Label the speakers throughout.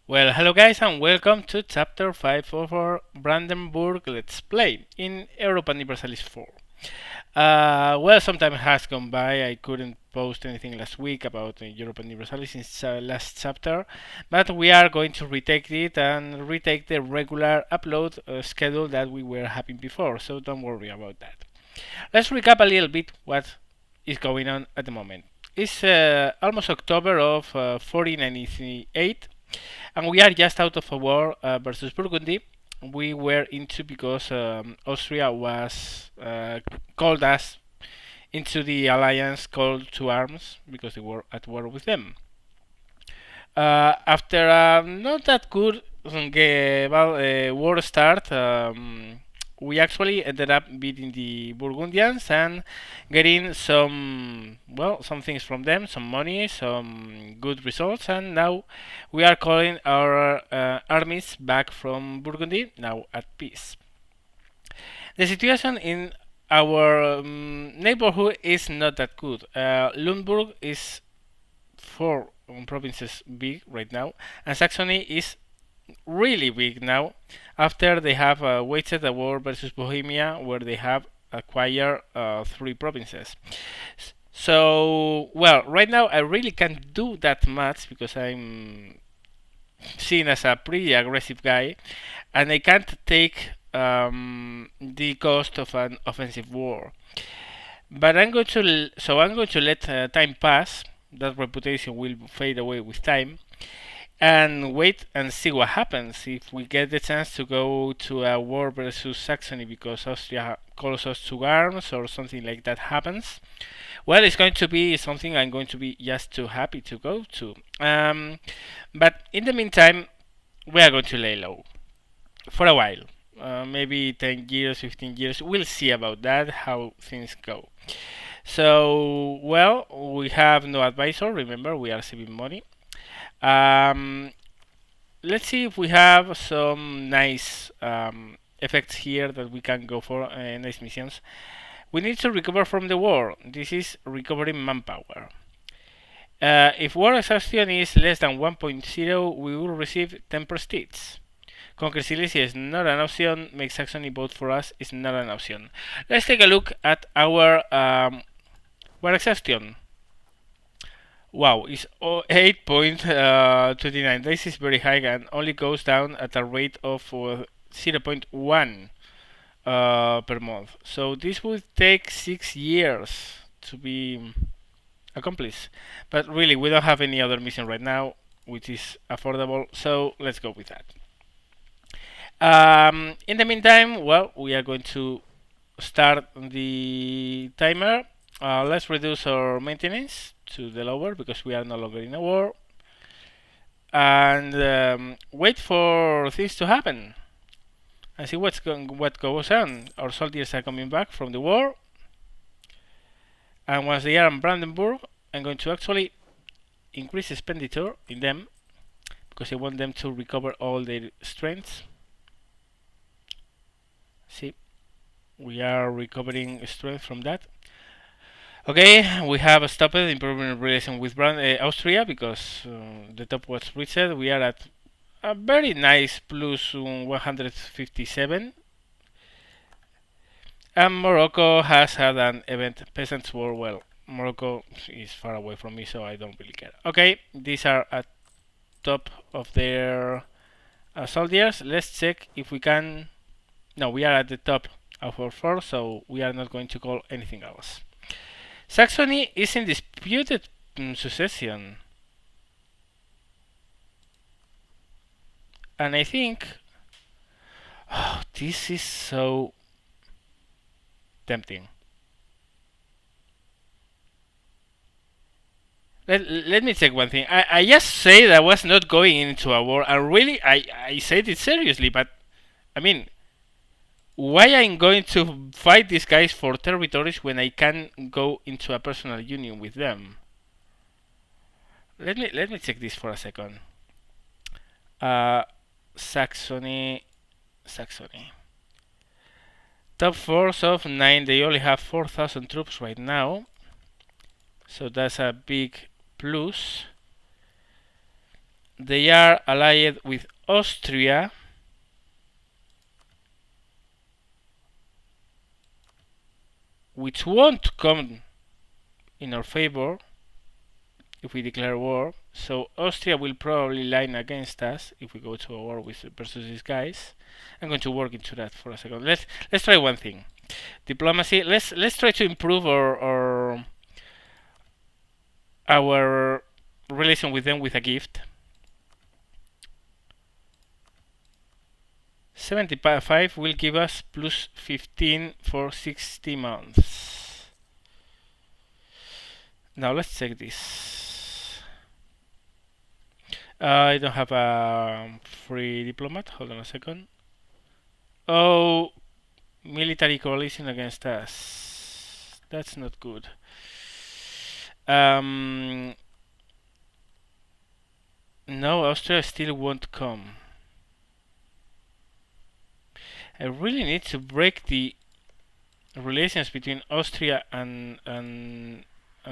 Speaker 1: Well, hello guys and welcome to chapter 5 of our Brandenburg Let's Play in Europa Universalis 4. Well, some time has gone by. I couldn't post anything last week about Europa Universalis since last chapter, but we are going to retake it and retake the regular upload schedule that we were having before, so don't worry about that. Let's recap a little bit what is going on at the moment. It's almost October of 1498 and we are just out of a war versus Burgundy. We were into because Austria was called us into the alliance called to arms because they were at war with them. After not that good war start, we actually ended up beating the Burgundians and getting some things from them, some money, some good results, and now we are calling our armies back from Burgundy, now at peace. The situation in our neighborhood is not that good. Lundburg is 4 provinces big right now, and Saxony is really big now after they have waged a war versus Bohemia where they have acquired 3 provinces. So, well, right now I really can't do that much because I'm seen as a pretty aggressive guy and I can't take the cost of an offensive war. But I'm going to let time pass. That reputation will fade away with time, and wait and see what happens if we get the chance to go to a war versus Saxony because Austria calls us to arms or something like that happens. Well, it's going to be something I'm going to be just too happy to go to. But in the meantime, we are going to lay low for a while. Maybe 10 years, 15 years. We'll see about that, how things go. So, well, we have no advisor. Remember, we are saving money. Um, let's see if we have some nice effects here that we can go for, nice missions. We need to recover from the war. This is recovering manpower. If war exhaustion is less than 1.0, we will receive 10 prestige. Conquer Silesia is not an option. Make Saxony vote for us is not an option. Let's take a look at our war exhaustion. Wow, it's 8.29. This is very high and only goes down at a rate of 0.1 per month. So this will take 6 years to be accomplished. But really, we don't have any other mission right now, which is affordable. So let's go with that. In the meantime, well, we are going to start the timer. Let's reduce our maintenance to the lower because we are no longer in a war. And wait for things to happen and see what goes on. Our soldiers are coming back from the war, and once they are in Brandenburg, I'm going to actually increase expenditure in them because I want them to recover all their strengths. See, we are recovering strength from that. Okay, we have stopped improving relation with Austria because the top was reached. We are at a very nice plus 157. And Morocco has had an event, Peasants War. Well, Morocco is far away from me, so I don't really care. Okay, these are at top of their soldiers. Let's check if we can. No, we are at the top of our force, so we are not going to call anything else. Saxony is in disputed succession. And I think this is so tempting. Let me check one thing. I just said I was not going into a war, and really I said it seriously, but I mean, why I'm going to fight these guys for territories when I can go into a personal union with them? Let me check this for a second. Saxony. Top force of 9. They only have 4,000 troops right now, so that's a big plus. they are allied with Austria, which won't come in our favor if we declare war. So Austria will probably line against us if we go to a war versus these guys. I'm going to work into that for a second. Let's try one thing. Diplomacy. Let's try to improve our relation with them with a gift. 75 will give us plus 15 for 60 months. Now let's check this. I don't have a free diplomat. Hold on a second. Oh, military coalition against us. That's not good. No, Austria still won't come. I really need to break the relations between Austria and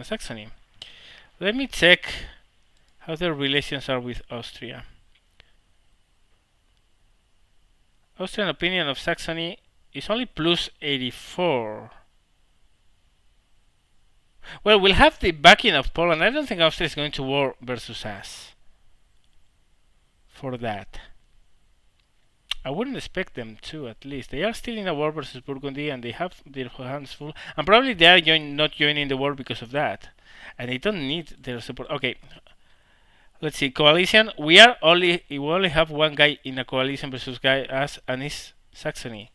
Speaker 1: Saxony. Let me check how the relations are with Austria. Austrian opinion of Saxony is only plus 84. Well, we'll have the backing of Poland. I don't think Austria is going to war versus us for that. I wouldn't expect them to, at least. They are still in a war versus Burgundy and they have their hands full. And probably they are not joining the war because of that. And they don't need their support. Okay. Let's see. Coalition. We only have one guy in a coalition versus us, and it's Saxony.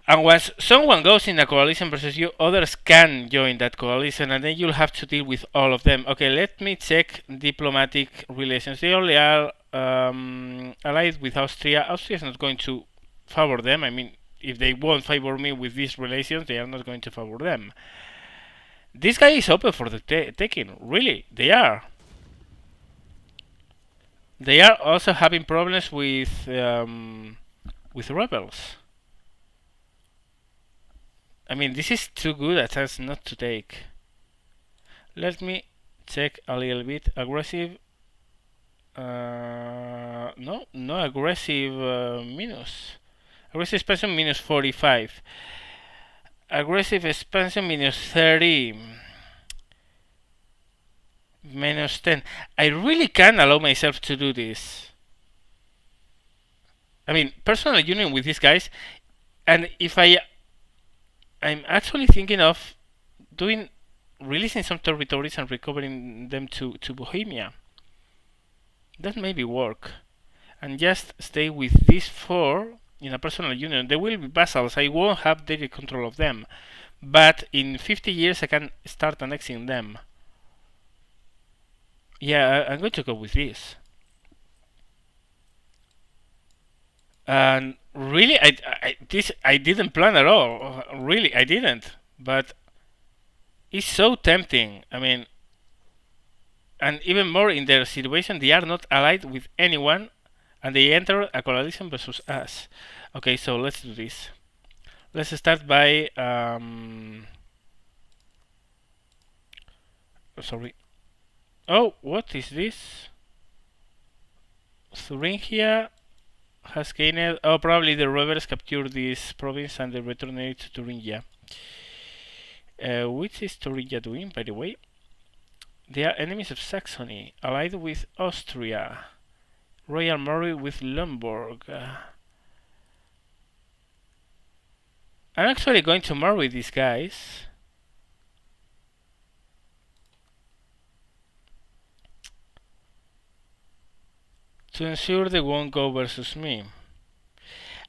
Speaker 1: And once someone goes in a coalition versus you, others can join that coalition, and then you'll have to deal with all of them. Okay, let me check diplomatic relations. They only are allied with Austria. Austria is not going to favor them. I mean, if they won't favor me with these relations, they are not going to favor them. This guy is open for the taking. Really, they are. They are also having problems with rebels. I mean, this is too good a chance not to take. Let me check a little bit. Aggressive. No aggressive minus. Aggressive expansion minus 45. Aggressive expansion minus 30. Minus 10. I really can allow myself to do this. I mean, personal union with these guys, and if I'm actually thinking of releasing some territories and recovering them to Bohemia. That maybe work. And just stay with these 4 in a personal union. They will be vassals. I won't have direct control of them. But in 50 years I can start annexing them. Yeah, I'm going to go with this. And really, I didn't plan at all. Really, I didn't. But it's so tempting. I mean, and even more in their situation, they are not allied with anyone, and they enter a coalition versus us. Okay, so let's do this. Let's start by sorry. Oh, what is this? Thuringia has gained. Oh, probably the rebels captured this province and they returned it to Thuringia. Which is Thuringia doing, by the way? They are enemies of Saxony, allied with Austria. Royal Murray with Lemberg. I'm actually going to marry these guys. To ensure they won't go versus me.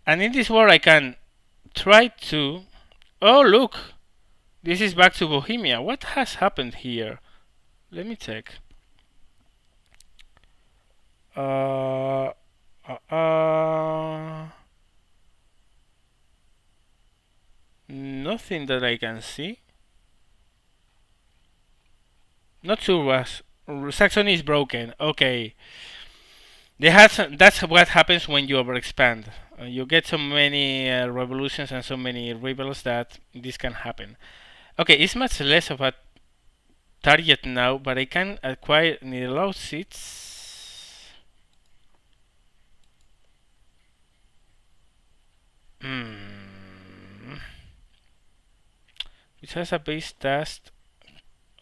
Speaker 1: And in this war I can try to... Oh, look! This is back to Bohemia. What has happened here? Let me check. Nothing that I can see. Not sure. Saxony is broken. Okay. That's what happens when you overexpand. You get so many revolutions and so many rebels that this can happen. Okay, it's much less of a target now, but I can acquire Nidelaussitz. Which has a base task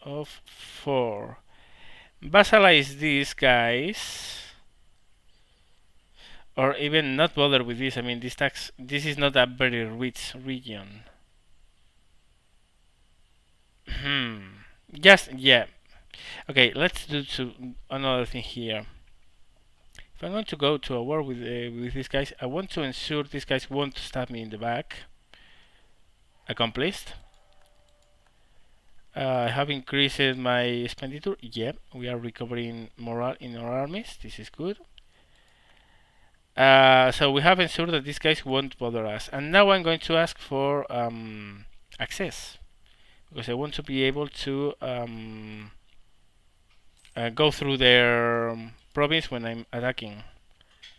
Speaker 1: of 4. Vassalize these guys, or even not bother with this. I mean, this is not a very rich region. Just, yeah. Okay, let's do another thing here. If I'm going to go to a war with these guys, I want to ensure these guys won't stab me in the back. Accomplished. I have increased my expenditure. Yeah, we are recovering morale in our armies. This is good. So we have ensured that these guys won't bother us. And now I'm going to ask for access, because I want to be able to go through their province when I'm attacking.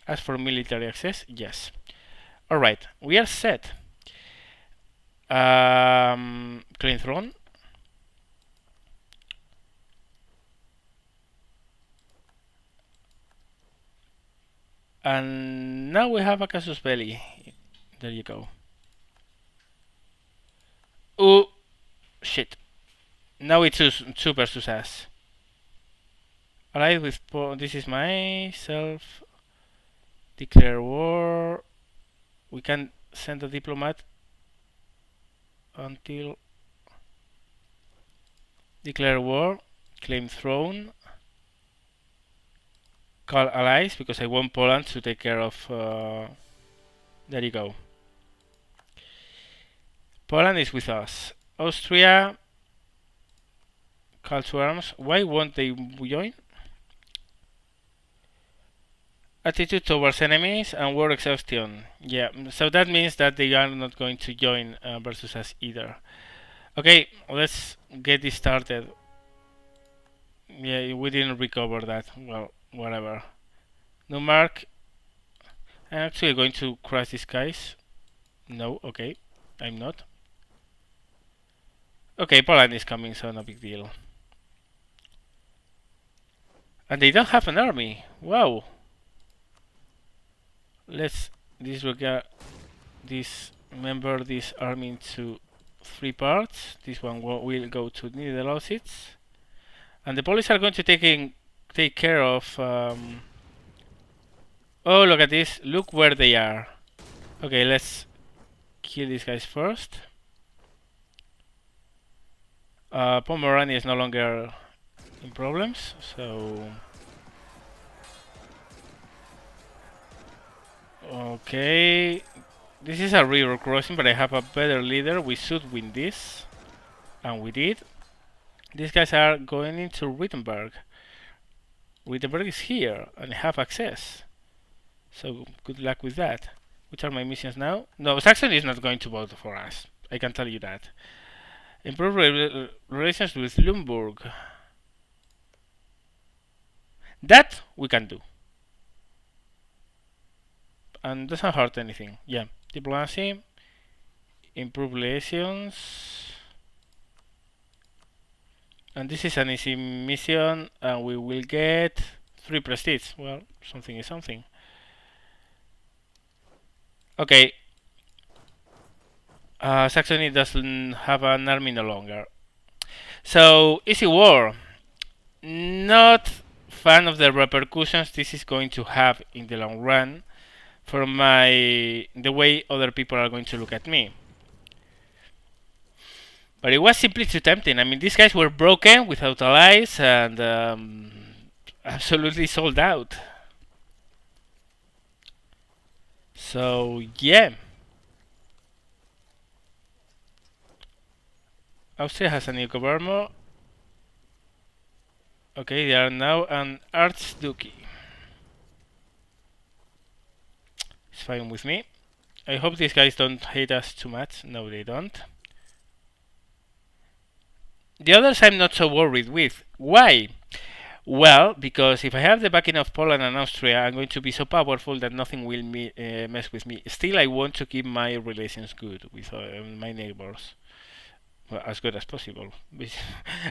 Speaker 1: As for military access, yes. Alright, we are set. Clean throne. And now we have a casus belli. There you go. Oh, shit. Now it's 2 versus us. Allied with this is myself. Declare war. We can send a diplomat until declare war. Claim throne. Call allies, because I want Poland to take care of. There you go. Poland is with us. Austria. Call to arms. Why won't they join? Attitude towards enemies and war exhaustion. Yeah, so that means that they are not going to join versus us either. Okay, let's get this started. Yeah, we didn't recover that. Well, whatever. No mark. I'm actually going to crush these guys. No, okay. I'm not. Okay, Poland is coming, so no big deal. And they don't have an army. Wow. Let's disregard dismember this army into 3 parts. This one will go to Nidelaussitz. And the Polish are going to take care of. Oh, look at this! Look where they are. Okay, let's kill these guys first. Pomerania is no longer in problems, so. Okay, this is a river crossing, but I have a better leader. We should win this, and we did. These guys are going into Wittenberg. Wittenberg is here and I have access. So good luck with that. Which are my missions now? No, Saxony is not going to vote for us. I can tell you that. Improve relations with Limburg. That we can do. And doesn't hurt anything. Yeah. Diplomacy. Improve relations. And this is an easy mission, and we will get 3 prestige. Well, something is something. Okay. Saxony doesn't have an army no longer. So, easy war. Not fan of the repercussions this is going to have in the long run for the way other people are going to look at me. But it was simply too tempting. I mean, these guys were broken without allies and absolutely sold out. So, yeah. Austria has a new governor. Okay, they are now an archduchy. It's fine with me. I hope these guys don't hate us too much. No, they don't. The others I'm not so worried with. Why? Well, because if I have the backing of Poland and Austria, I'm going to be so powerful that nothing will mess with me. Still, I want to keep my relations good with my neighbors. well, as good as possible.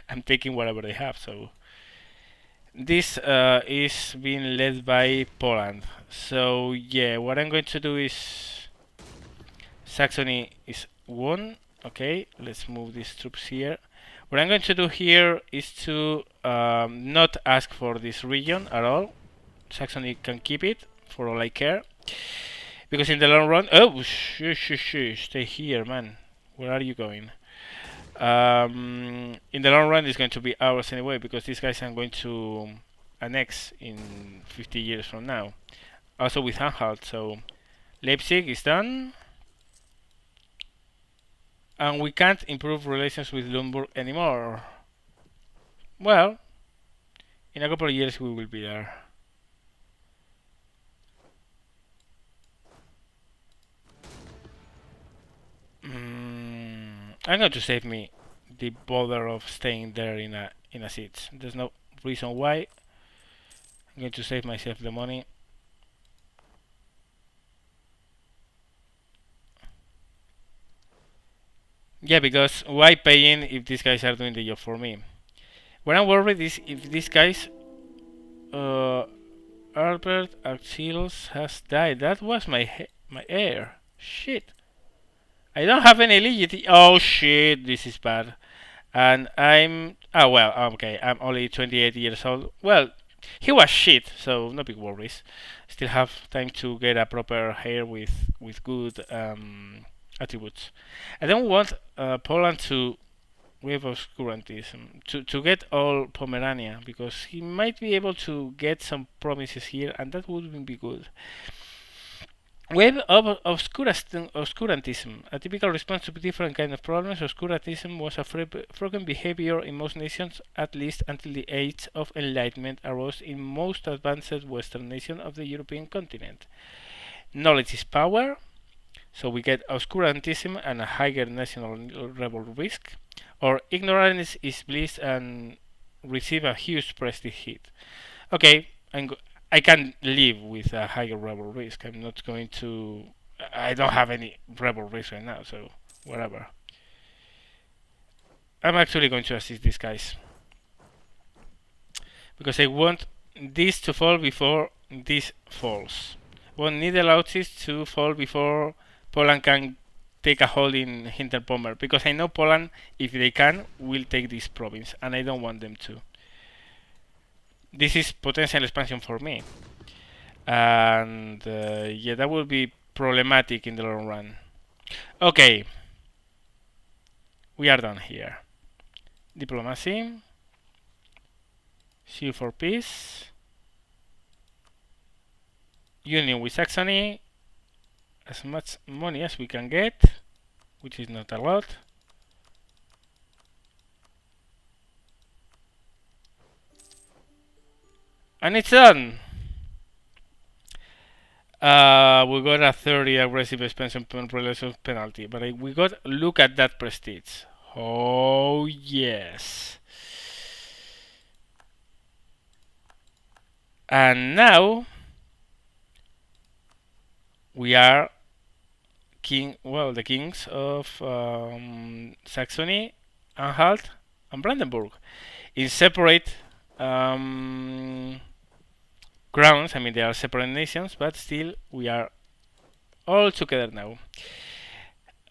Speaker 1: I'm taking whatever they have. So this is being led by Poland. So yeah, what I'm going to do is Saxony is one. Okay, let's move these troops here. What I'm going to do here is to not ask for this region at all. Saxony can keep it for all I care. Because in the long run, oh, stay here, man. Where are you going? In the long run, it's going to be ours anyway, because these guys are going to annex in 50 years from now. Also with Anhalt, so Leipzig is done. And we can't improve relations with Limburg anymore. Well, in a couple of years we will be there. I'm going to save me the bother of staying there in a siege. There's no reason why. I'm going to save myself the money. Yeah, because why paying if these guys are doing the job for me? What I'm worried is if these guys, Albert Achilles has died. That was my heir. Shit. I don't have any legit. Oh shit, this is bad. And I'm. Oh well, okay. I'm only 28 years old. Well, he was shit, so no big worries. Still have time to get a proper heir with good attributes. I don't want Poland to wave obscurantism to get all Pomerania because he might be able to get some promises here, and that would be good. Wave of obscurantism, a typical response to different kind of problems. Obscurantism was a frequent behavior in most nations, at least until the Age of Enlightenment arose in most advanced Western nations of the European continent. Knowledge is power, so we get obscurantism and a higher national rebel risk, or ignorance is bliss and receive a huge prestige hit. Okay, I can live with a higher rebel risk. I'm not going to. I don't have any rebel risk right now, so whatever. I'm actually going to assist these guys because I want this to fall before this falls. I want Niederlausitz to fall before Poland can take a hold in Hinterpommern, because I know Poland, if they can, will take this province, and I don't want them to. This is potential expansion for me, and yeah, that will be problematic in the long run. Okay, we are done here. Diplomacy, sue for peace, union with Saxony, as much money as we can get, which is not a lot. And it's done. We got a 30 aggressive expansion relations penalty, but we got, look at that prestige. Oh yes. And now we are the kings of Saxony, Anhalt, and Brandenburg in separate grounds. I mean, they are separate nations, but still we are all together now.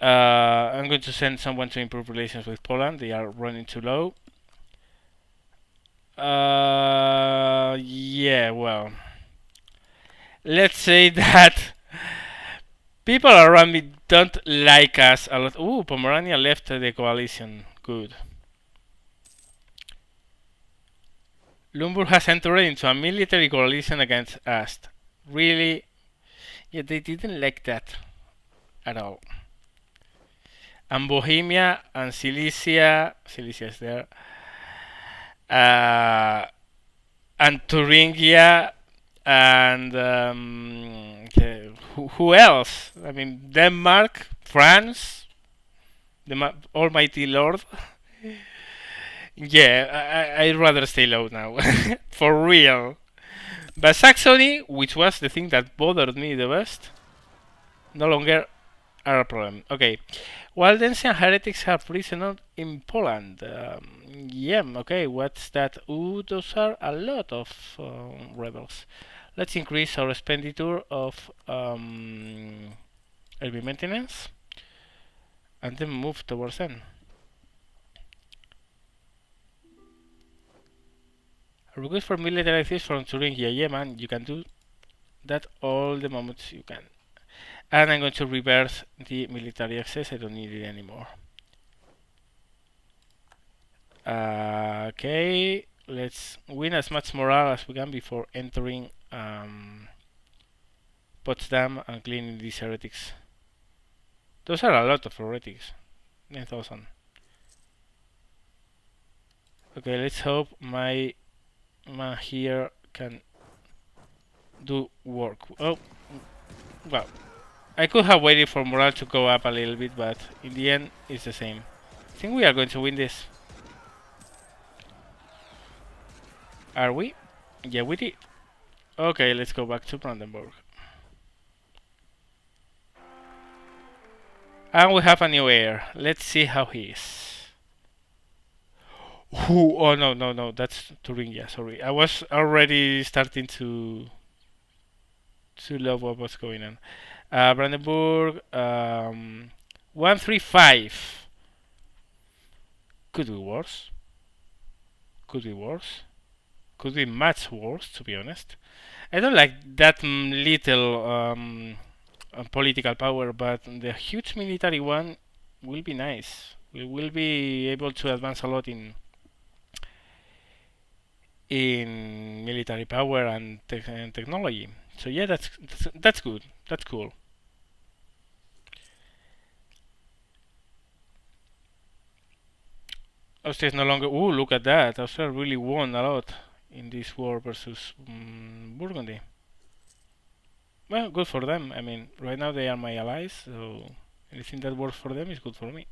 Speaker 1: I'm going to send someone to improve relations with Poland. They are running too low. Yeah, well, let's say that people around me don't like us a lot. Ooh, Pomerania left the coalition. Good. Limburg has entered into a military coalition against us. Really? Yeah, they didn't like that at all. And Bohemia and Silesia is there. And Thuringia and who else? I mean, Denmark, France, the Almighty Lord. Yeah, I'd rather stay low now, for real. But Saxony, which was the thing that bothered me the best, no longer are a problem. Okay. Waldensian heretics have risen in Poland. Yeah, okay, what's that? Ooh, those are a lot of rebels. Let's increase our expenditure of heavy maintenance and then move towards them. A request for military access from Thuringia. Yeah, man, you can do that all the moments you can. And I'm going to reverse the military access. I don't need it anymore. Okay, let's win as much morale as we can before entering Potsdam and cleaning these heretics. Those are a lot of heretics. 9,000. Okay, let's hope my man here can do work. Oh, well, I could have waited for morale to go up a little bit, but in the end, it's the same. I think we are going to win this. Are we? Yeah, we did. Okay, let's go back to Brandenburg. And we have a new heir. Let's see how he is. Ooh, oh no, no, no, that's Thuringia, sorry. I was already starting to love what was going on. Brandenburg, 135. Could be worse. Could be worse. Could be much worse, to be honest. I don't like that little political power, but the huge military one will be nice. We will be able to advance a lot in military power and technology. So yeah, that's good. That's cool. Austria is no longer. Ooh, look at that! Austria really won a lot in this war versus Burgundy. Well, good for them. I mean, right now they are my allies, so anything that works for them is good for me.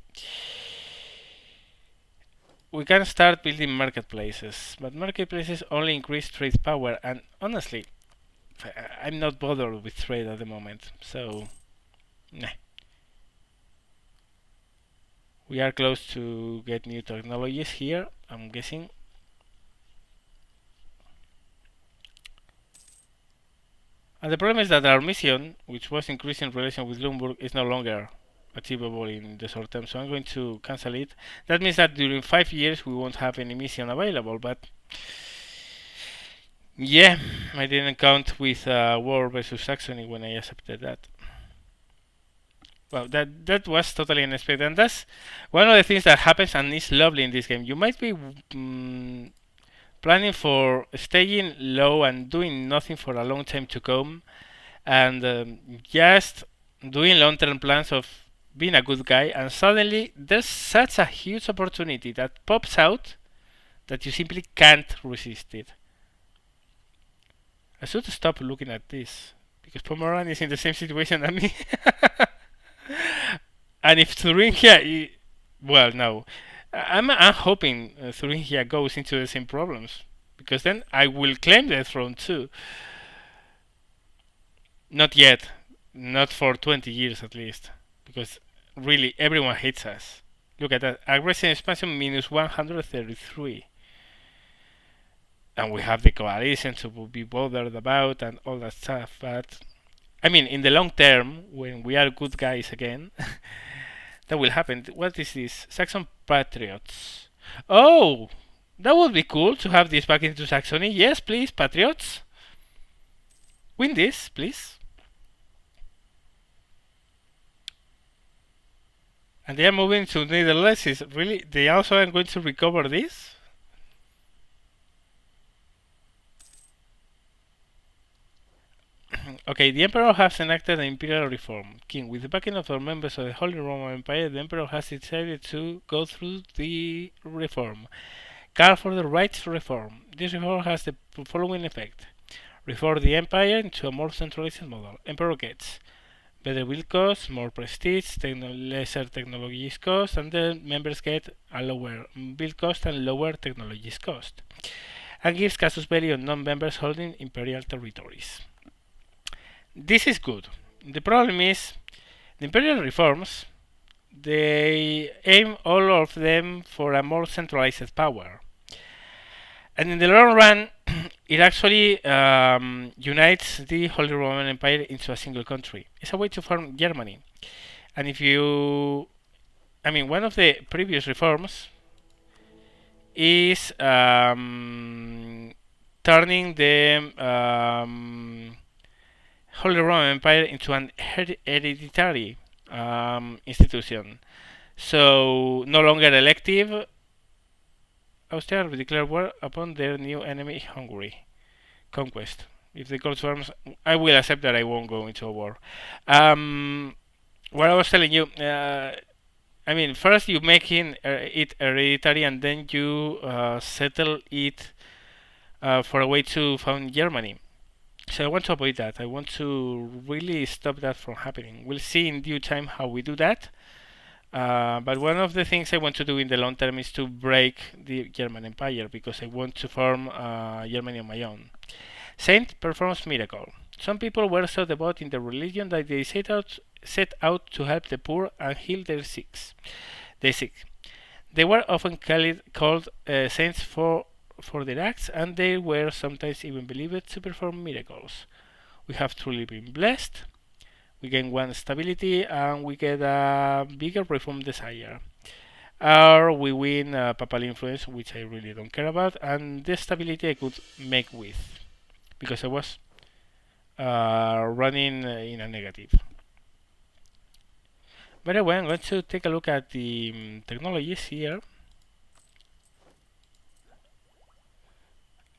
Speaker 1: We can start building marketplaces, but marketplaces only increase trade power, and honestly, I'm not bothered with trade at the moment, so nah. We are close to get new technologies here, I'm guessing. And the problem is that our mission, which was increasing relation with Luxembourg, is no longer achievable in the short term, so I'm going to cancel it. That means that during 5 years we won't have any mission available, but yeah, I didn't count with war versus Saxony when I accepted that. Well, that was totally unexpected, and that's one of the things that happens and is lovely in this game. You might be planning for staying low and doing nothing for a long time to come, and just doing long-term plans of being a good guy, and suddenly there's such a huge opportunity that pops out that you simply can't resist it. I should stop looking at this because Pomeran is in the same situation as me. And if Thuringia, well, no, I'm hoping Thuringia goes into the same problems because then I will claim the throne too. Not yet, not for 20 years at least, because really everyone hates us. Look at that, aggressive expansion minus 133. And we have the coalition to be bothered about and all that stuff, but I mean, in the long term, when we are good guys again, that will happen. What is this? Saxon Patriots. Oh, that would be cool to have this back into Saxony. Yes, please, Patriots. Win this, please. And they are moving to Netherlands. Is really? They also are going to recover this? Okay, the Emperor has enacted an imperial reform. King, with the backing of the members of the Holy Roman Empire, the Emperor has decided to go through the reform. Call for the rights reform. This reform has the following effect. Reform the Empire into a more centralized model. Emperor gets better build costs, more prestige, lesser technologies cost, and the members get a lower build cost and lower technologies cost. And gives casus belli on non-members holding imperial territories. This is good. The problem is The imperial reforms, they aim all of them for a more centralized power. And in the long run, it actually unites the Holy Roman Empire into a single country. It's a way to form Germany. And if you, I mean, one of the previous reforms is turning the Holy Roman Empire into an hereditary institution. So, no longer elective, Austria declared war upon their new enemy, Hungary. Conquest. If they call to arms, I will accept that I won't go into a war. What I was telling you, I mean, first you make it hereditary and then you settle it for a way to found Germany. So I want to avoid that. I want to really stop that from happening. We'll see in due time how we do that. But one of the things I want to do in the long term is to break the German Empire because I want to form Germany on my own. Saint performs miracle. Some people were so devout in their religion that they set out to help the poor and heal their sick. They were often called saints for their acts, and they were sometimes even believed to perform miracles. We have truly been blessed. We gain one stability, and we get a bigger reform desire. Or we win papal influence, which I really don't care about, and the stability I could make with, because I was running in a negative. By the way, I'm going to take a look at the technologies here.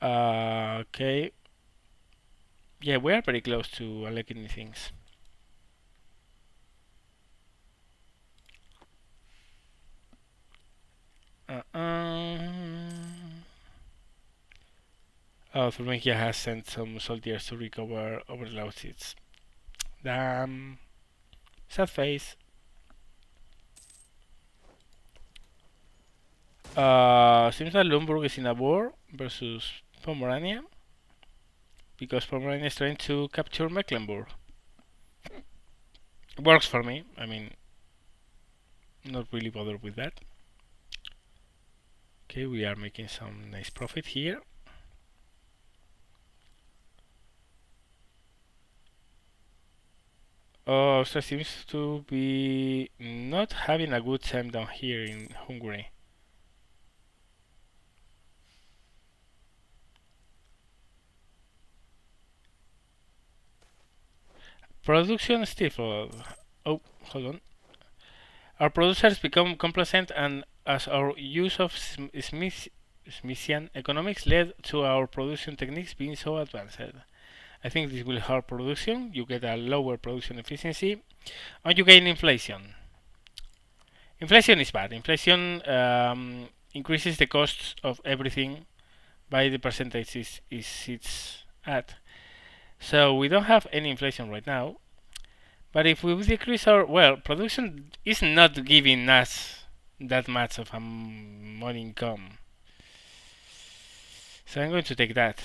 Speaker 1: Okay. Yeah, we are very close to unlocking things. Oh, Thuringia has sent some soldiers to recover over the Lausitz. Damn. Sad face. Seems that Lumburg is in a war versus Pomerania because Pomerania is trying to capture Mecklenburg. It works for me. I mean, not really bothered with that. Okay, we are making some nice profit here. Austria seems to be not having a good time down here in Hungary. Production still. Oh, hold on. Our producers become complacent, and as our use of Smithian economics led to our production techniques being so advanced. I think this will hurt production. You get a lower production efficiency, and you gain inflation. Inflation is bad. Inflation increases the costs of everything by the percentage it's at. So we don't have any inflation right now. But if we decrease our, well, production is not giving us that much of a money income. So I'm going to take that.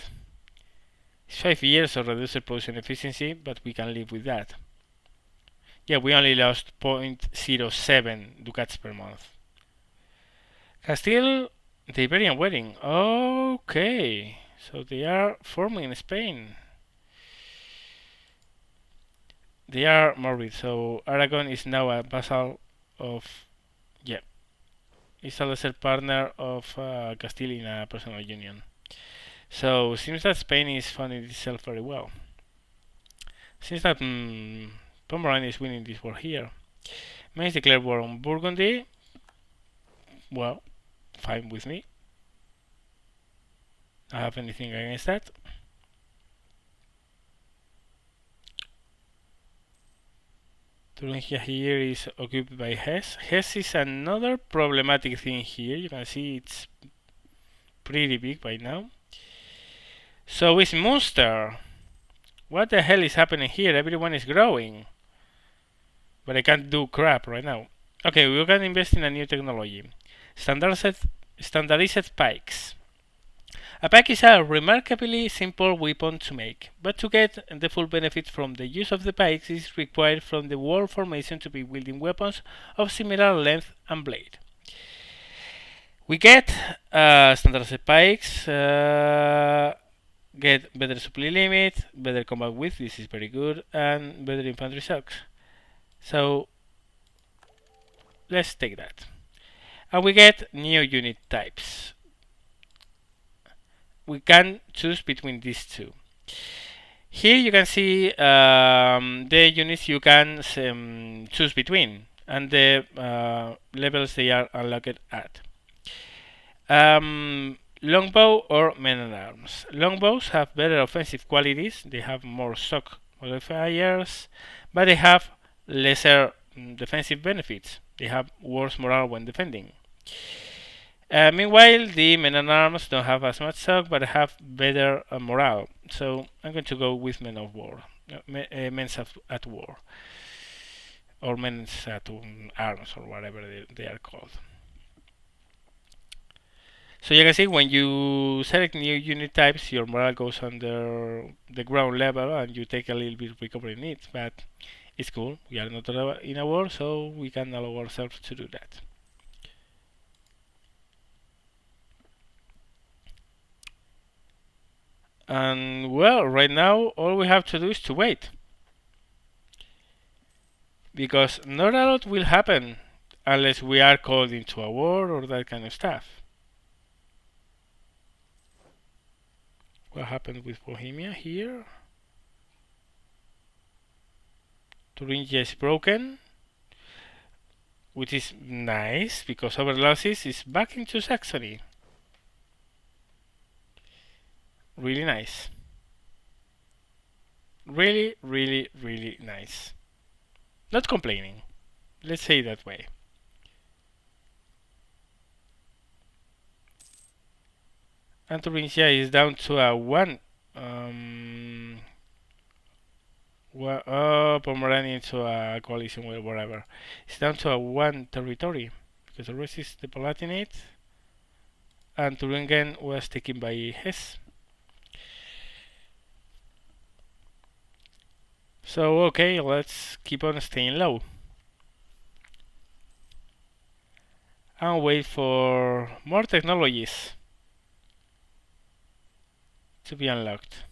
Speaker 1: It's 5 years of reduced production efficiency, but we can live with that. Yeah, we only lost 0.07 ducats per month. Castile, the Iberian wedding. Okay, so they are forming in Spain. They are morbid, so Aragon is now a vassal of, yeah, it's a lesser partner of Castile in a personal union. So it seems that Spain is funding itself very well. Seems that Pomerania is winning this war here. Mainz declared war on Burgundy. Well, fine with me. I have anything against that. Thuringia here is occupied by Hesse. Hesse is another problematic thing here. You can see it's pretty big by now. So is Munster. What the hell is happening here? Everyone is growing. But I can't do crap right now. Okay, we can invest in a new technology. Standardized pikes. A pike is a remarkably simple weapon to make, but to get the full benefit from the use of the pikes is required from the war formation to be wielding weapons of similar length and blade. We get standard pikes, get better supply limit, better combat width, this is very good, and better infantry shocks. So let's take that. And we get new unit types. We can choose between these two. Here you can see the units you can choose between and the levels they are unlocked at. Longbow or men-at-arms. Longbows have better offensive qualities, they have more shock modifiers, but they have lesser defensive benefits. They have worse morale when defending. Meanwhile, the men-at-arms don't have as much shock, but have better morale. So I'm going to go with men of war, men's at war, or men's at arms, or whatever they are called. So you can see when you select new unit types, your morale goes under the ground level, and you take a little bit recovery needs. But it's cool. We are not in a war, so we can allow ourselves to do that. And well, right now all we have to do is to wait, because not a lot will happen unless we are called into a war or that kind of stuff. What happened with Bohemia here? Thuringia is broken, which is nice because Oberlausitz is back into Saxony. Really nice. Really, really, really nice. Not complaining. Let's say it that way. And Thuringia is down to a 1. Pomerania into a coalition with whatever. It's down to a 1 territory because the rest is the Palatinate, and Thuringen was taken by Hesse. So okay, let's keep on staying low and wait for more technologies to be unlocked.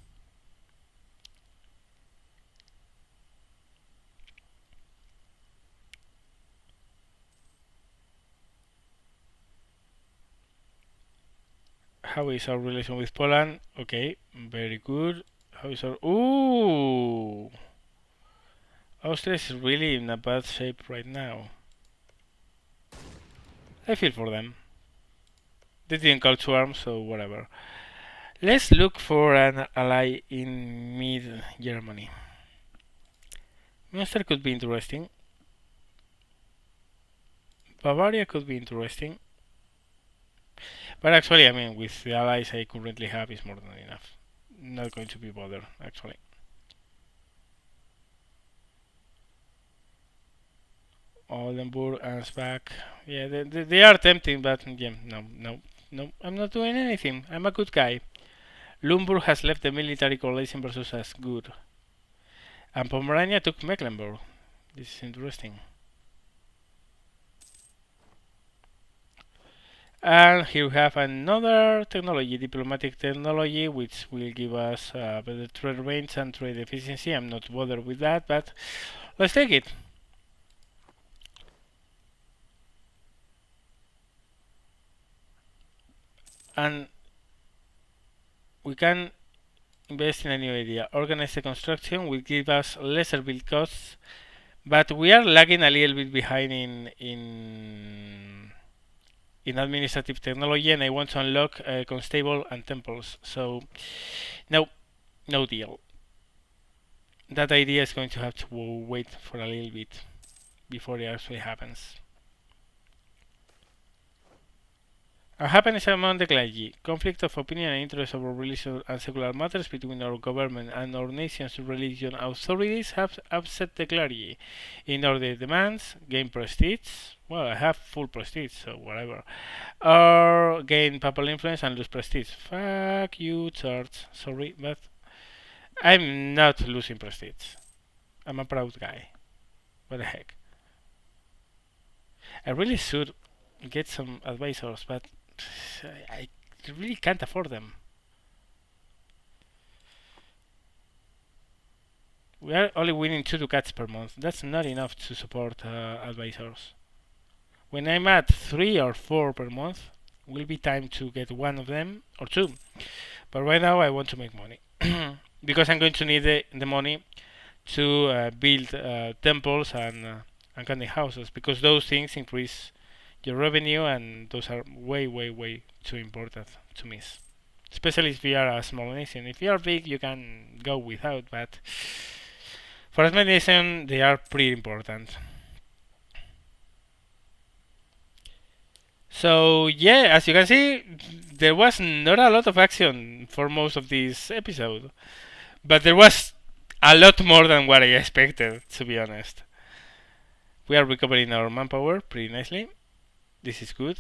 Speaker 1: How is our relation with Poland? Okay, very good. How is our... Ooh! Austria is really in a bad shape right now. I feel for them. They didn't call to arms, so whatever. Let's look for an ally in mid-Germany. Munster could be interesting. Bavaria could be interesting. But actually, I mean, with the allies I currently have is more than enough. Not going to be bothered, actually. Oldenburg, Ansbach. Yeah, they are tempting, but yeah, no. I'm not doing anything. I'm a good guy. Lumburg has left the military coalition versus us. Good. And Pomerania took Mecklenburg. This is interesting. And here we have another technology, diplomatic technology, which will give us better trade range and trade efficiency. I'm not bothered with that, but let's take it. And we can invest in a new idea. Organize the construction will give us lesser build costs, but we are lagging a little bit behind in administrative technology, and I want to unlock constable and temples. So no deal. That idea is going to have to wait for a little bit before it actually happens. Happiness among the clergy. Conflict of opinion and interest over religious and secular matters between our government and our nation's religious authorities have upset the clergy. Ignore their demands, gain prestige. Well, I have full prestige, so whatever. Or gain papal influence and lose prestige. Fuck you, church. Sorry, but I'm not losing prestige. I'm a proud guy. What the heck? I really should get some advisors, but I really can't afford them. We are only winning 2 ducats per month. That's not enough to support advisors. When I'm at 3 or 4 per month, will be time to get one of them or two. But right now I want to make money because I'm going to need the money to build temples and kind of houses, because those things increase your revenue, and those are way, way, way too important to miss. Especially if you are a small nation. If you are big, you can go without, but for a small nation, they are pretty important. So yeah, as you can see, there was not a lot of action for most of this episode, but there was a lot more than what I expected, to be honest. We are recovering our manpower pretty nicely. This is good.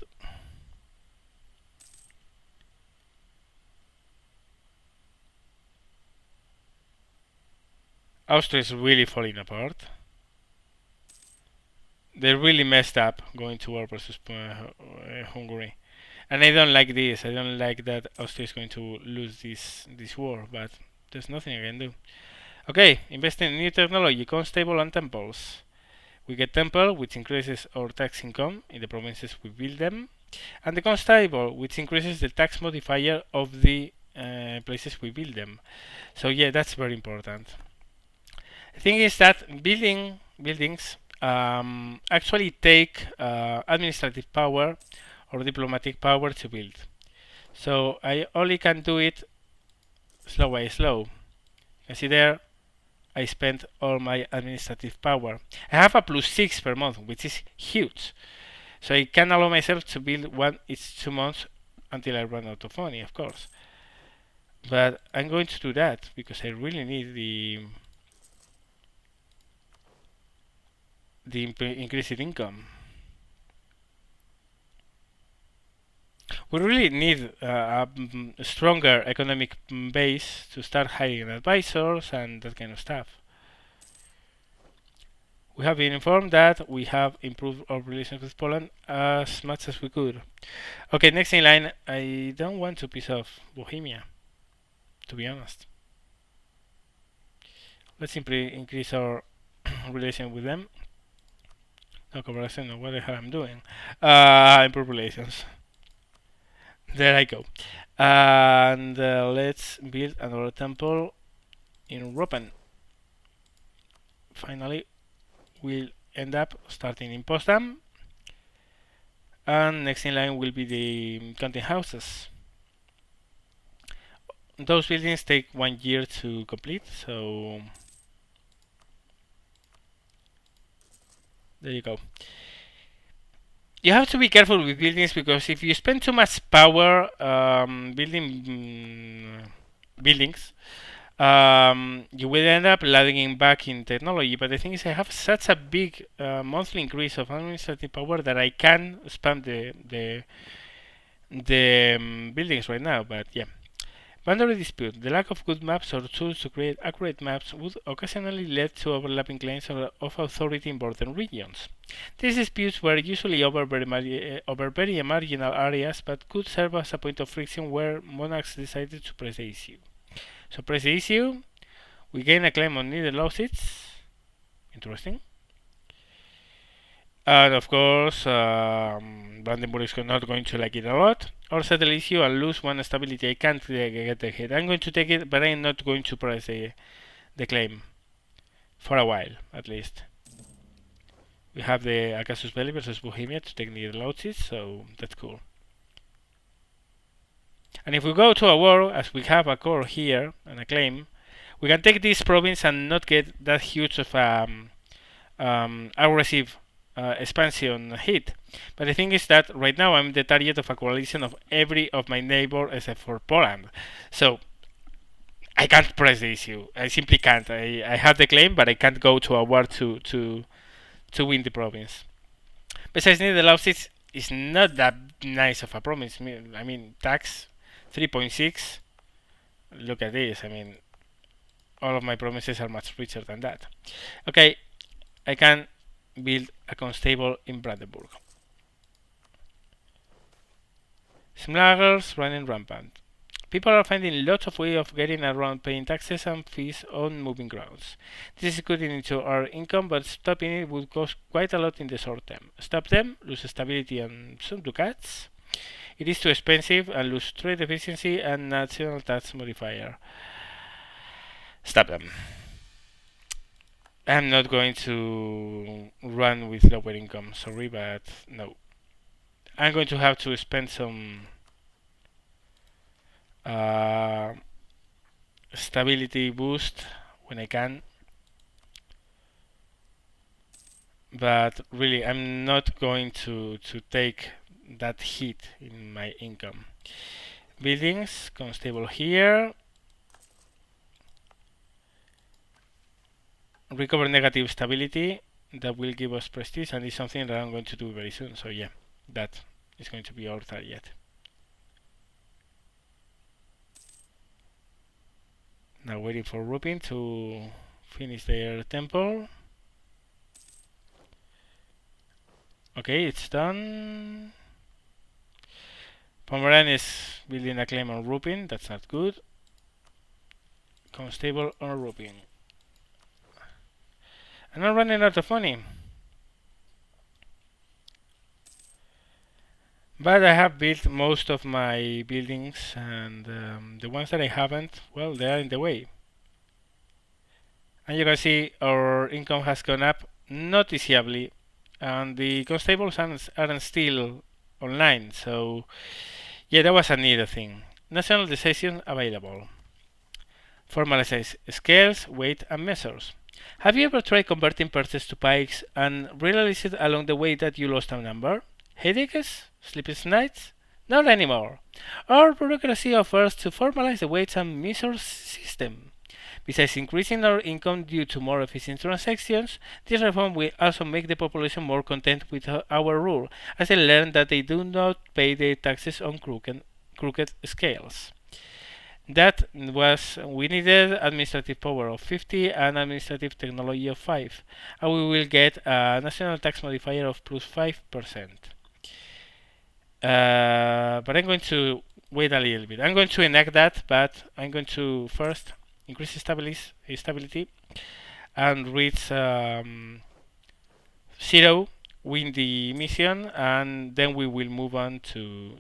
Speaker 1: Austria is really falling apart. They really messed up going to war versus Hungary. And I don't like this. I don't like that Austria is going to lose this war, but there's nothing I can do. Okay, invest in new technology, constable and temples. We get temple, which increases our tax income in the provinces we build them, and the constable, which increases the tax modifier of the places we build them. So yeah, that's very important. The thing is that buildings actually take administrative power or diplomatic power to build. So I only can do it slow by slow. You can see there, I spent all my administrative power. I have a +6 per month, which is huge. So I can allow myself to build one each 2 months until I run out of money, of course. But I'm going to do that because I really need the increased income. We really need a stronger economic base to start hiring advisors and that kind of stuff. We have been informed that we have improved our relations with Poland as much as we could. Okay, next in line, I don't want to piss off Bohemia, to be honest. Let's simply increase our relation with them. No cooperation, no, what the hell I'm doing. Improve relations. There I go. And let's build another temple in Ropen. Finally, we'll end up starting in Potsdam. And next in line will be the counting houses. Those buildings take 1 year to complete, so there you go. You have to be careful with buildings, because if you spend too much power building buildings, you will end up lagging back in technology. But the thing is, I have such a big monthly increase of administrative power that I can spam the buildings right now. But yeah. Boundary dispute. The lack of good maps or tools to create accurate maps would occasionally lead to overlapping claims of authority in border regions. These disputes were usually over very marginal areas, but could serve as a point of friction where monarchs decided to press the issue. So press the issue, we gain a claim on needed lawsuits. Interesting. And of course, Brandenburg is not going to like it a lot. Or settle issue and lose one stability. I can't get the hit. I'm going to take it, but I'm not going to press the claim. For a while, at least. We have the Casus Belli versus Bohemia to take needed lawsuits, so that's cool. And if we go to a war, as we have a core here and a claim, we can take this province and not get that huge of aggressive expansion hit. But the thing is that right now I'm the target of a coalition of every of my neighbors except for Poland. So I can't press the issue. I simply can't. I have the claim, but I can't go to a war to win the province. Besides, Netherlands is not that nice of a province. I mean, tax 3.6. Look at this. I mean, all of my provinces are much richer than that. Okay, I can build a constable in Brandenburg. Smugglers running rampant. People are finding lots of ways of getting around paying taxes and fees on moving grounds. This is cutting into our income, but stopping it would cost quite a lot in the short term. Stop them, lose stability and some ducats. It is too expensive and lose trade efficiency and national tax modifier. Stop them. I'm not going to run with lower income, sorry, but no. I'm going to have to spend some stability boost when I can, but really I'm not going to take that hit in my income. Buildings, constable here, recover negative stability, that will give us prestige, and it's something that I'm going to do very soon, so yeah, that is going to be our target. Now waiting for Rupin to finish their temple. Okay, it's done. Pomeran is building a claim on Rupin, that's not good. Constable on Rupin. And I'm running out of money. But I have built most of my buildings, and the ones that I haven't, well, they are in the way. And you can see our income has gone up noticeably, and the constables aren't still online, so yeah, that was a neat thing. National decision available. Formalize scales, weight, and measures. Have you ever tried converting purses to pikes and realized along the way that you lost a number? Headaches? Sleepless nights? Not anymore. Our bureaucracy offers to formalize the weights and measures system. Besides increasing our income due to more efficient transactions, this reform will also make the population more content with our rule, as they learn that they do not pay their taxes on crooked scales. That was, we needed administrative power of 50 and administrative technology of 5, and we will get a national tax modifier of plus 5%. But I'm going to wait a little bit. I'm going to enact that, but I'm going to first increase stability and reach 0, win the mission, and then we will move on to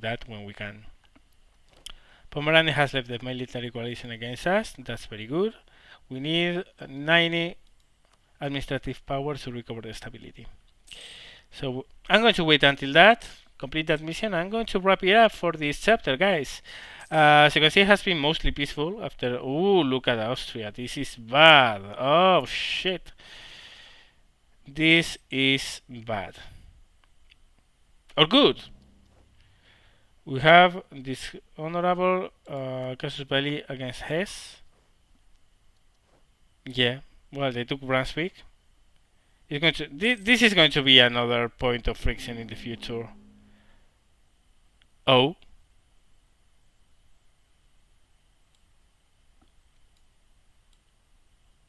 Speaker 1: that when we can. Pomerania has left the military coalition against us. That's very good. We need 90 administrative power to recover the stability. So I'm going to wait until that, complete that mission. I'm going to wrap it up for this chapter, guys. As you can see, it has been mostly peaceful after... Oh, look at Austria. This is bad. Oh, shit. This is bad. Or good. We have this honorable casus belli against Hesse. Yeah, well, they took Brunswick. It's going to, this is going to be another point of friction in the future. Oh.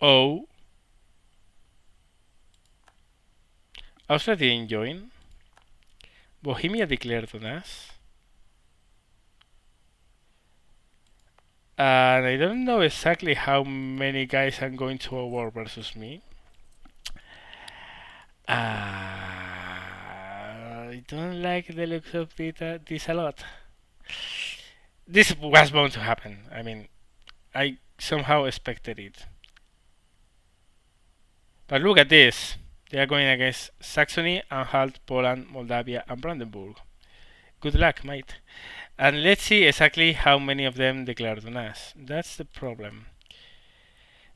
Speaker 1: Oh. Austria didn't join. Bohemia declared on us. And I don't know exactly how many guys are going to a war versus me. I don't like the looks of this a lot. This was bound to happen. I mean, I somehow expected it. But look at this. They are going against Saxony, Anhalt, Poland, Moldavia, and Brandenburg. Good luck, mate. And let's see exactly how many of them declared on us. That's the problem.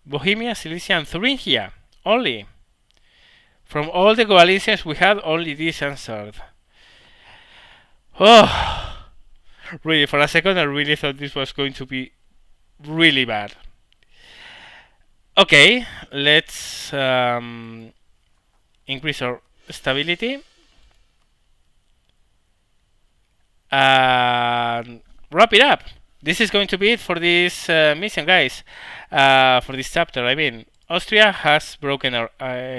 Speaker 1: Bohemia, Silesia, and Thuringia. Only. From all the coalitions we had, only this answered. Oh, really, for a second I really thought this was going to be really bad. Okay, let's increase our stability. And wrap it up. This is going to be it for this mission, guys. For this chapter, I mean, Austria has broken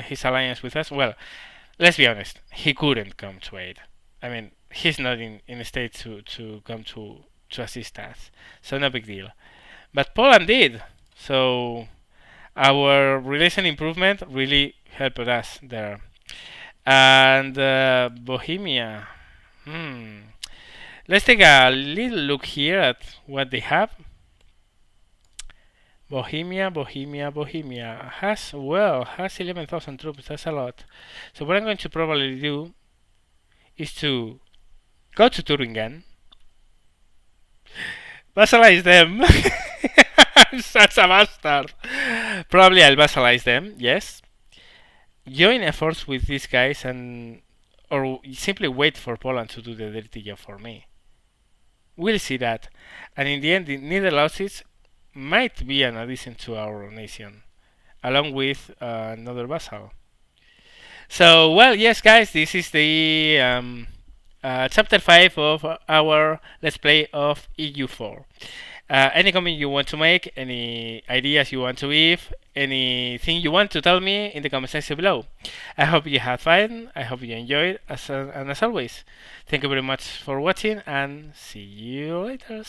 Speaker 1: his alliance with us. Well, let's be honest, he couldn't come to aid. I mean, he's not in a state to come to assist us, so no big deal. But Poland did, so our relation improvement really helped us there. And Bohemia, let's take a little look here at what they have. Bohemia has 11,000 troops. That's a lot. So what I'm going to probably do is to go to Thuringen, vassalize them. I'm such a bastard. Probably I'll vassalize them. Yes. Join efforts with these guys or simply wait for Poland to do the dirty job for me. We'll see that. And in the end, the Netherlands might be an addition to our nation, along with another vassal. So, well, yes, guys, this is the chapter 5 of our Let's Play of EU4. Any comment you want to make, any ideas you want to give, anything you want to tell me in the comment section below. I hope you had fun, I hope you enjoyed, and as always, thank you very much for watching, and see you later.